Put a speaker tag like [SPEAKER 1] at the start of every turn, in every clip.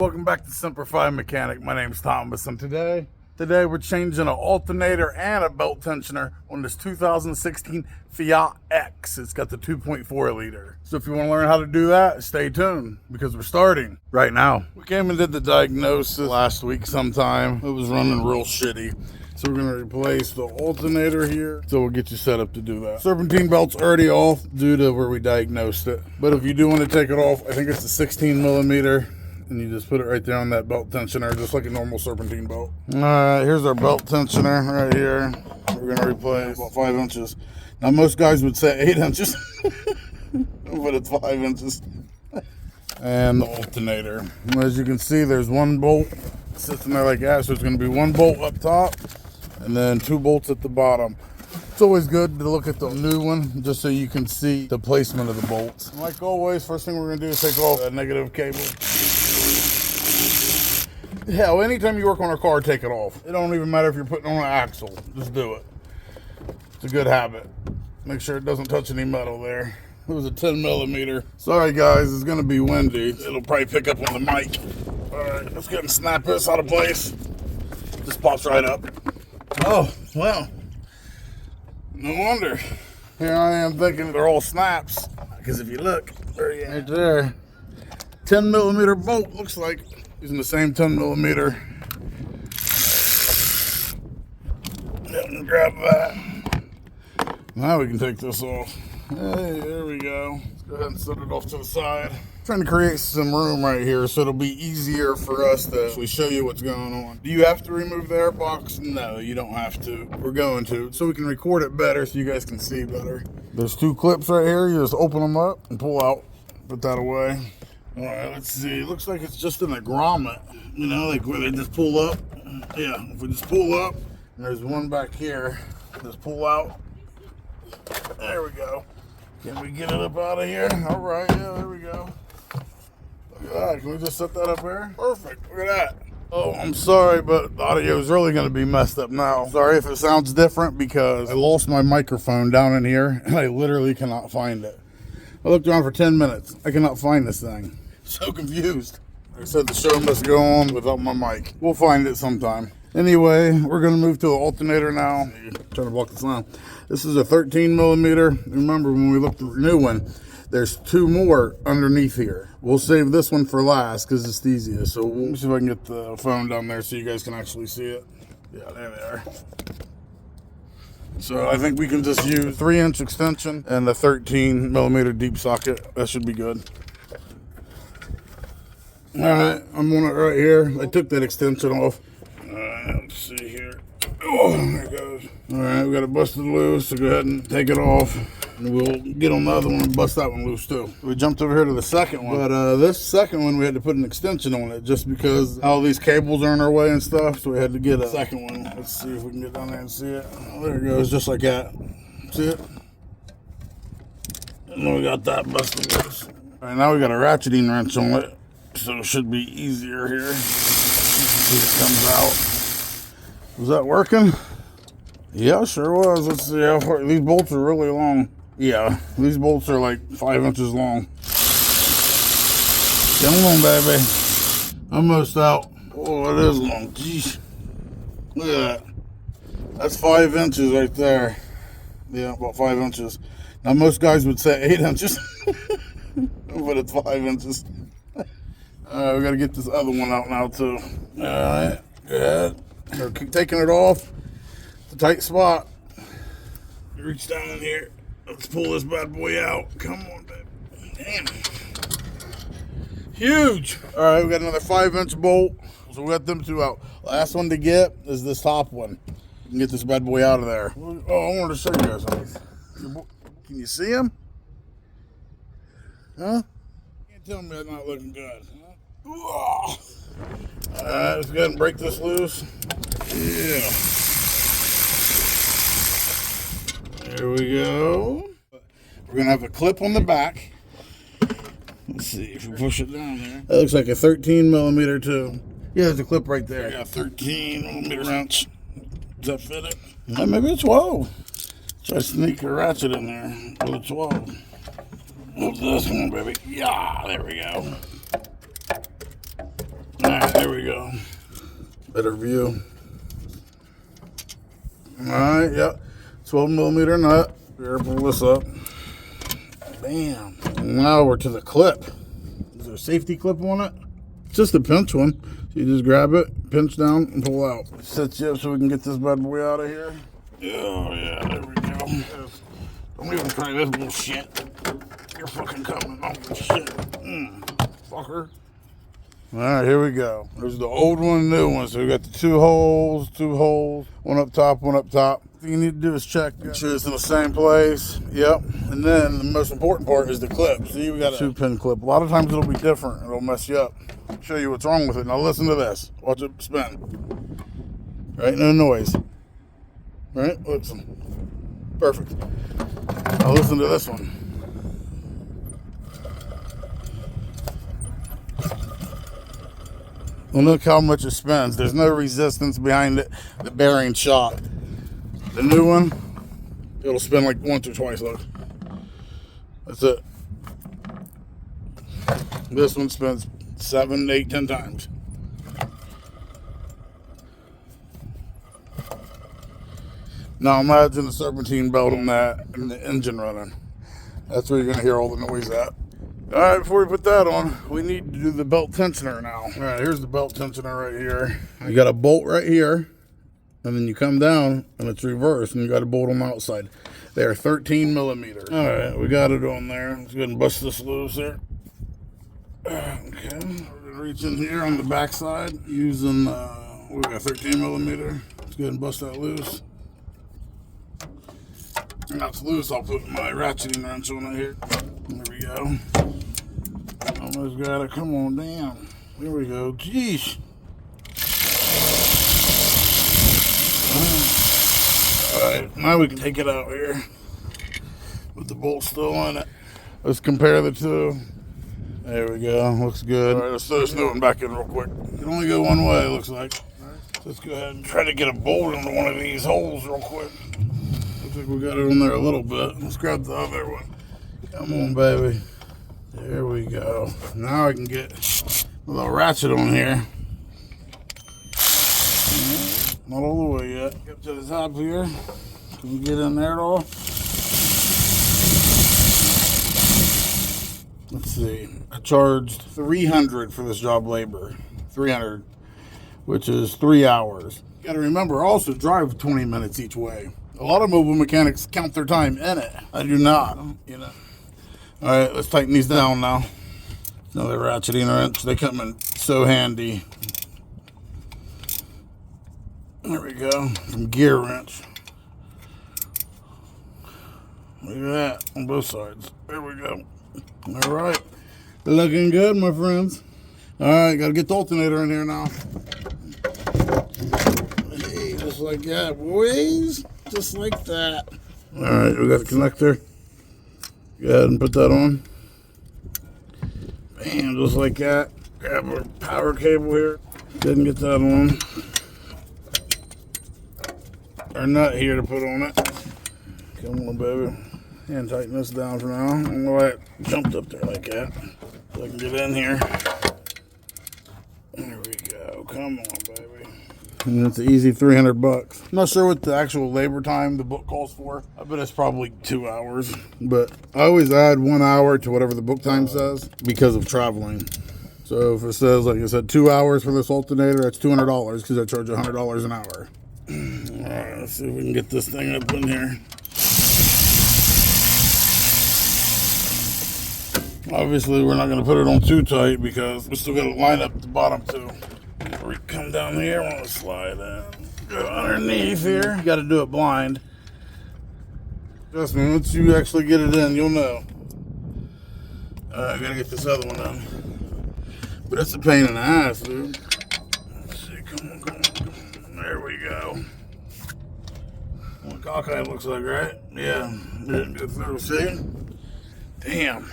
[SPEAKER 1] Welcome back to Semper Fi Mechanic. My name's Thomas, and today we're changing an alternator and a belt tensioner on this 2016 Fiat X. It's got the 2.4 liter. So if you want to learn how to do that, stay tuned because we're starting right now. We came and did the diagnosis last week sometime. It was running real shitty. So we're going to replace the alternator here. So we'll get you set up to do that. Serpentine belt's already off due to where we diagnosed it. But if you do want to take it off, I think it's a 16 millimeter. And you just put it right there on that belt tensioner, just like a normal serpentine belt. All right, here's our belt tensioner right here. We're gonna replace about 5 inches. Now most guys would say 8 inches, but it's 5 inches. And the alternator. As you can see, there's one bolt sitting there like that, so it's gonna be one bolt up top, and then 2 bolts at the bottom. It's always good to look at the new one, just so you can see the placement of the bolts. Like always, first thing we're gonna do is take off the negative cable. Hell, anytime you work on a car, take it off. It don't even matter if you're putting on an axle. Just do it. It's a good habit. Make sure it doesn't touch any metal there. It was a 10 millimeter. Sorry guys, it's gonna be windy. It'll probably pick up on the mic. All right, let's get and snap this out of place. Just pops right up. Oh, well. No wonder. Here I am thinking they're all snaps. Because if you look, right there, 10 millimeter bolt looks like. Using the same 10 millimeter. Grab that. Now we can take this off. Hey, there we go. Let's go ahead and set it off to the side. Trying to create some room right here so it'll be easier for us to actually show you what's going on. Do you have to remove the air box? No, you don't have to. We're going to, so we can record it better so you guys can see better. There's 2 clips right here. You just open them up and pull out. Put that away. All right, let's see. It looks like it's just an grommet, you know, like where they just pull up. Yeah, if we just pull up, and there's one back here. Just pull out. There we go. Can we get it up out of here? All right, yeah, there we go. Look at that. Can we just set that up there? Perfect. Look at that. Oh, I'm sorry, but the audio is really going to be messed up now. Sorry if it sounds different because I lost my microphone down in here, and I literally cannot find it. I looked around for 10 minutes. I cannot find this thing. So confused. I said the show must go on without my mic. We'll find it sometime. Anyway, we're going to move to the alternator now. Trying to block the sound. This is a 13 millimeter. Remember when we looked at the new one, there's 2 more underneath here. We'll save this one for last because it's the easiest. So we'll see if I can get the phone down there so you guys can actually see it. Yeah, there they are. So I think we can just use 3-inch extension and a 13 millimeter deep socket. That should be good. All right, I'm on it right here. I took that extension off. All right, let's see here. Oh, there it goes. All right, we got it busted loose, so go ahead and take it off. And we'll get on the other one and bust that one loose too. We jumped over here to the second one. But this second one, we had to put an extension on it just because all these cables are in our way and stuff. So we had to get a second one. Let's see if we can get down there and see it. Oh, there it goes, just like that. See it? And then we got that busted loose. All right, now we got a ratcheting wrench on it. So it should be easier here. See if it comes out. Was that working? Yeah, sure was. Let's see how far. These bolts are really long. Yeah, these bolts are like 5 inches long. Come on, baby. Almost out. Oh, it is long. Jeez. Look at that. That's 5 inches right there. Yeah, about 5 inches. Now, most guys would say 8 inches, but it's 5 inches. We got to get this other one out now, too. All right, good. We're taking it off. It's a tight spot. Reach down in here. Let's pull this bad boy out. Come on, baby. Damn. Huge. All right, we got another 5-inch bolt. So we got them 2 out. Last one to get is this top one. You can get this bad boy out of there. Oh, I wanted to show you guys something. Can you see him? Huh? You can't tell me that's not looking good. All right, let's go ahead and break this loose. Yeah. There we go. We're going to have a clip on the back. Let's see if we push it down there. That looks like a 13 millimeter too. Yeah, there's a clip right there. Yeah, 13 millimeter wrench. Does that fit it? Maybe a 12. Try to sneak a ratchet in there with a 12. What's this one, baby? Yeah, there we go. go. Better view. Alright, yep. 12mm nut. Here, pull this up. Bam. Now we're to the clip. Is there a safety clip on it? It's just a pinch one. So you just grab it, pinch down, and pull out. Set you up so we can get this bad boy out of here. Oh, yeah, there we go. Don't even try this bullshit. You're fucking coming off the shit. Fucker. Alright, here we go. There's the old one and the new one. So we got the two holes, one up top, one up top. What you need to do is check, make sure it's in the same place. Yep. And then the most important part is the clip. See, we got a 2-pin clip. A lot of times it'll be different. It'll mess you up. I'll show you what's wrong with it. Now listen to this. Watch it spin. Right? No noise. Right? Listen. Perfect. Now listen to this one. Well, look how much it spins. There's no resistance behind it. The bearing shot. The new one, it'll spin like once or twice, look. That's it. This one spins 7, 8, 10 times. Now imagine the serpentine belt on that and the engine running. That's where you're gonna hear all the noise at. All right, before we put that on, we need to do the belt tensioner now. All right, here's the belt tensioner right here. You got a bolt right here, and then you come down, and it's reversed, and you got a bolt on the outside. They're 13mm. All right, we got it on there. Let's go ahead and bust this loose here. Okay, we're gonna reach in here on the back side using, we got 13mm. Let's go ahead and bust that loose. And that's loose, I'll put my ratcheting wrench on it here. There we go. Almost got it. Come on down. There we go. Jeez. Alright, now we can take it out here with the bolt still on it. Let's compare the two. There we go. Looks good. Alright, let's throw this new one back in real quick. It can only go one way, it looks like. So let's go ahead and try to get a bolt into one of these holes real quick. Looks like we got it on there a little bit. Let's grab the other one. Come on, baby. There we go. Now I can get a little ratchet on here. Not all the way yet. Get to the top here. Can you get in there at all? Let's see. I charged $300 for this job labor. $300, which is 3 hours. You got to remember, also drive 20 minutes each way. A lot of mobile mechanics count their time in it. I do not, you know. All right, let's tighten these down now. Another ratcheting wrench. They come in so handy. There we go. Some gear wrench. Look at that on both sides. There we go. All right. Looking good, my friends. All right, got to get the alternator in here now. Hey, just like that, boys. Just like that. All right, we got the connector. Go ahead and put that on. Bam, just like that. Grab our power cable here. Go ahead and get that on. Our nut here to put on it. Come on, baby. And tighten this down for now. I don't know why it jumped up there like that. So I can get in here. There we go. Come on, baby. And it's an easy $300. I'm not sure what the actual labor time the book calls for. I bet it's probably 2 hours. But I always add 1 hour to whatever the book time says because of traveling. So if it says, like I said, 2 hours for this alternator, that's $200 because I charge $100 an hour. Alright, let's see if we can get this thing up in here. Obviously, we're not going to put it on too tight because we still got to line up the bottom too. We come down here, want to slide in. Go underneath here. You got to do it blind. Trust me, once you actually get it in, you'll know. I got to get this other one done. But it's a pain in the ass, dude. Let's see, come on. There we go. What a cockeye looks like, right? Yeah, didn't go through. See? Damn.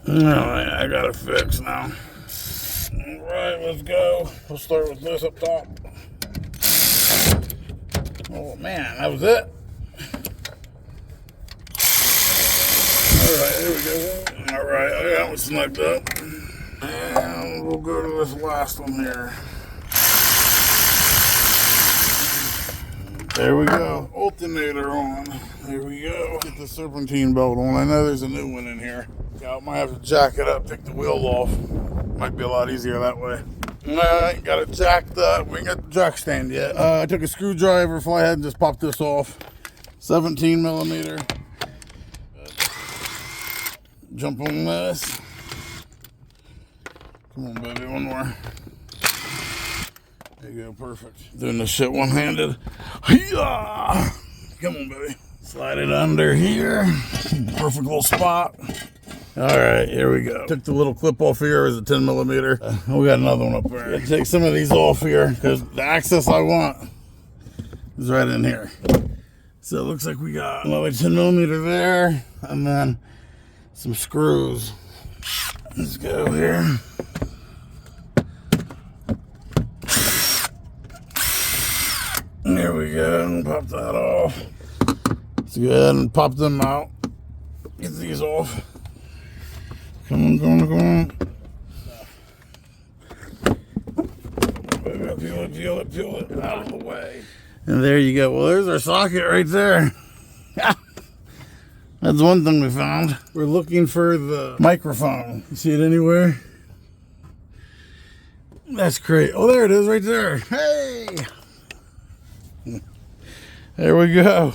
[SPEAKER 1] Alright, I got it fixed now. Alright, let's go. We'll start with this up top. Oh man, that was it. Alright, there we go. Alright, I got one snagged up. And we'll go to this last one here. There we go. Alternator on. There we go. Get the serpentine belt on. I know there's a new one in here. I might have to jack it up, take the wheel off. Might be a lot easier that way. Alright, got it jacked up. We ain't got the jack stand yet. I took a screwdriver, fly ahead and just popped this off. 17 millimeter. Jump on this. Come on, baby, one more. There you go, perfect. Doing this shit one-handed. Come on, baby. Slide it under here. Perfect little spot. All right, here we go. Took the little clip off here. Is a 10 millimeter. We got another one up there. Take some of these off here because the access I want is right in here. So it looks like we got another 10 millimeter there, and then some screws. Let's go here. There we go. Pop that off. Let's go ahead and pop them out. Get these off. Come on, come on, come on. Peel it out of the way. And there you go. Well, there's our socket right there. That's one thing we found. We're looking for the microphone. You see it anywhere? That's great. Oh, there it is right there. Hey! There we go.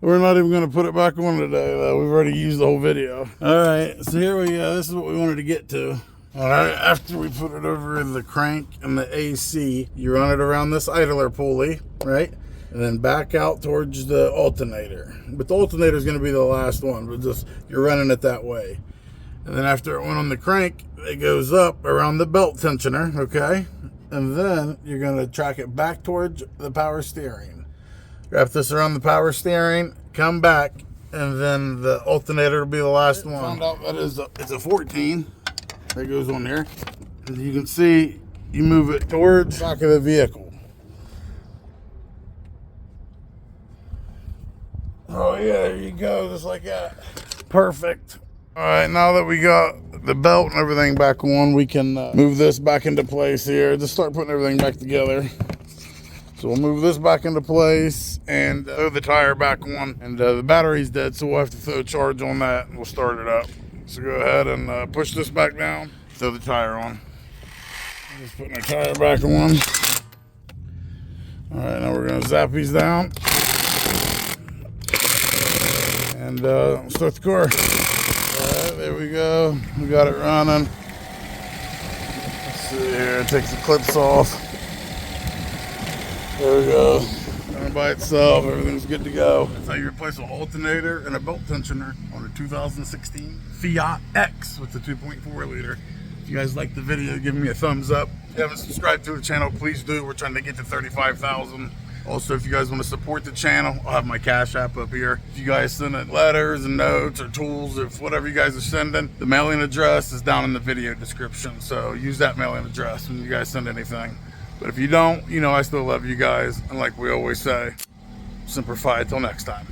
[SPEAKER 1] We're not even going to put it back on today, though. We've already used the whole video. All right, so here we go. This is what we wanted to get to. All right, after we put it over the crank and the AC, you run it around this idler pulley, right? And then back out towards the alternator. But the alternator is going to be the last one, but just you're running it that way. And then after it went on the crank, it goes up around the belt tensioner, okay? And then you're going to track it back towards the power steering. Wrap this around the power steering, come back, and then the alternator will be the last one. Found out that it's a 14 that goes on there. As you can see, you move it towards the back of the vehicle. Oh yeah, there you go, just like that. Perfect. All right, now that we got the belt and everything back on, we can move this back into place here. Just start putting everything back together. So we'll move this back into place and throw the tire back on. And the battery's dead, so we'll have to throw a charge on that and we'll start it up. So go ahead and push this back down, throw the tire on. Just putting our tire back on. All right, now we're gonna zap these down. And start the car. All right, there we go. We got it running. Let's see here, take the clips off. There we go. Running by itself, everything's good to go. That's how you replace an alternator and a belt tensioner on a 2016 Fiat X with the 2.4 liter. If you guys like the video, give me a thumbs up. If you haven't subscribed to the channel, please do. We're trying to get to 35,000. Also, if you guys want to support the channel, I'll have my Cash App up here. If you guys send in letters and notes or tools, if whatever you guys are sending, the mailing address is down in the video description. So use that mailing address when you guys send anything. But if you don't, you know I still love you guys. And like we always say, Semper Fi, till next time.